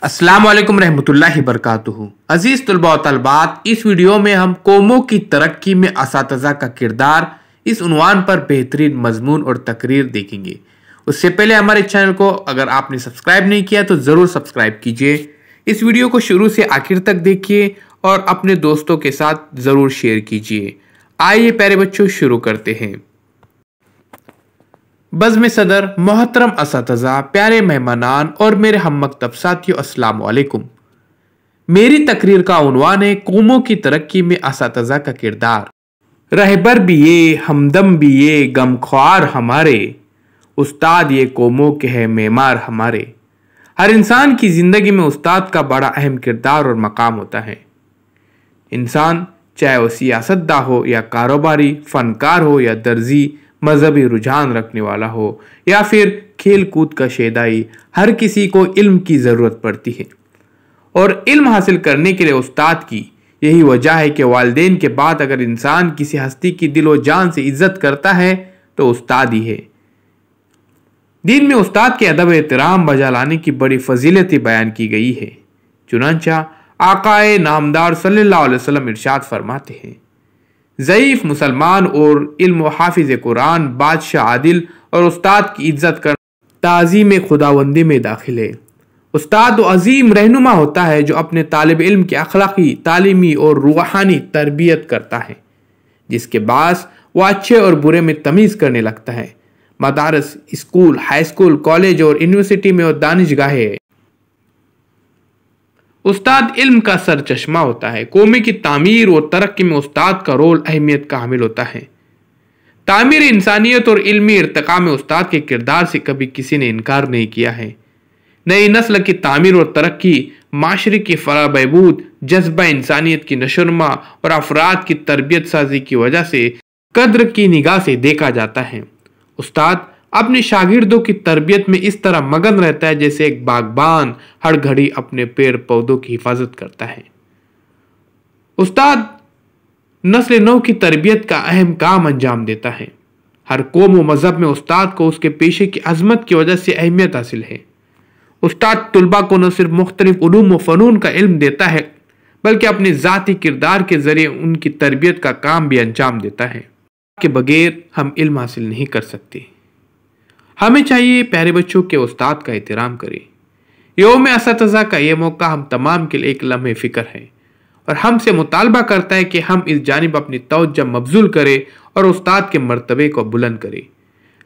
अस्सलाम वालेकुम रहमतुल्लाहि बरकातुहू। अजीज तलबा व तलबात, इस वीडियो में हम कौमों की तरक्की में असातिज़ा का किरदार इस उन्वान पर बेहतरीन मजमून और तकरीर देखेंगे। उससे पहले हमारे चैनल को अगर आपने सब्सक्राइब नहीं किया तो ज़रूर सब्सक्राइब कीजिए। इस वीडियो को शुरू से आखिर तक देखिए और अपने दोस्तों के साथ ज़रूर शेयर कीजिए। आइए प्यारे बच्चों, शुरू करते हैं। बज़्म सदर, मोहतरम असातिज़ा, प्यारे मेहमानान और मेरे हम मकतब साथियों, अस्सलाम वालेकुम। मेरी तकरीर का उन्वान है कौमों की तरक्की में असातिज़ा का किरदार। रहबर भी ये, हमदम भी ये, गमख्वार हमारे, उस्ताद ये कौमों के है मेमार हमारे। हर इंसान की ज़िंदगी में उस्ताद का बड़ा अहम किरदार और मकाम होता है। इंसान चाहे वो सियासतदान हो या कारोबारी, फनकार हो या दर्जी, मजहबी रुझान रखने वाला हो या फिर खेल कूद का शेदाई, हर किसी को इल्म की ज़रूरत पड़ती है। और इल्म हासिल करने के लिए उस्ताद की यही वजह है कि वालिदैन के बाद अगर इंसान किसी हस्ती की दिल व जान से इज्जत करता है तो उस्ताद ही है। दीन में उस्ताद के अदब एहतराम बजा लाने की बड़ी फजीलत बयान की गई है। चुनांचा आकाए नामदार सल्लल्लाहु अलैहि वसल्लम इरशाद फरमाते हैं, ज़ईफ मुसलमान और इल्म हाफिज कुरान, बादशाह आदिल और उस्ताद की इज्जत कर ताज़ीम खुदावंदी में दाखिल है। उस्ताद अजीम रहनुमा होता है जो अपने तालिब इल्म की अखलाकी, तालीमी और रूहानी तरबियत करता है, जिसके बास वह अच्छे और बुरे में तमीज़ करने लगता है। मदारस, स्कूल, हाई स्कूल, कॉलेज और यूनिवर्सिटी में और दानिशगाहें उस्ताद इल्म का सर चश्मा होता है। कौमी की तामीर और तरक्की में उस्ताद का रोल अहमियत का हामिल होता है। तामीर इंसानियत और इल्मी इर्तिका में उस्ताद के किरदार से कभी किसी ने इनकार नहीं किया है। नई नस्ल की तामीर और तरक्की, माशरे की फलाह बहबूद, जज्बा इंसानियत की नशोनमा और अफराद की तरबियत साजी की वजह से कद्र की निगाह से देखा जाता है। उस्ताद अपने शागिर्दों की तरबियत में इस तरह मगन रहता है जैसे एक बागबान हर घड़ी अपने पेड़ पौधों की हिफाजत करता है। उस्ताद नस्ल नौ की तरबियत का अहम काम अंजाम देता है। हर कौम व मजहब में उस्ताद को उसके पेशे की अजमत की वजह से अहमियत हासिल है। उस्ताद तुलबा को न सिर्फ मुख्तलिफ उलूम व फ़नून का इल्म देता है बल्कि अपने ज़ाती किरदार के ज़रिए उनकी तरबियत का काम भी अंजाम देता है। के बगैर हम इल्म हासिल नहीं कर सकते। हमें चाहिए प्यारे बच्चों के उस्ताद का एहतराम करें। यौम असातिज़ा का यह मौका हम तमाम के लिए एक लम्हे फ़िक्र है और हमसे मुतालबा करता है कि हम इस जानिब अपनी तवज्जो मबज़ूल करें और उस्ताद के मर्तबे को बुलंद करें।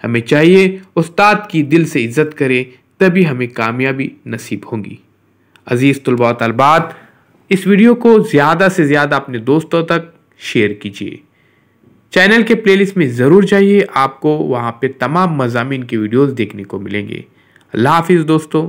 हमें चाहिए उस्ताद की दिल से इज्जत करें, तभी हमें कामयाबी नसीब होगी। अजीज़ तलबा व तलबात, इस वीडियो को ज़्यादा से ज़्यादा अपने दोस्तों तक शेयर कीजिए। चैनल के प्लेलिस्ट में ज़रूर जाइए, आपको वहाँ पे तमाम मज़ामीन की वीडियोस देखने को मिलेंगे। अल्लाह हाफिज़ दोस्तों।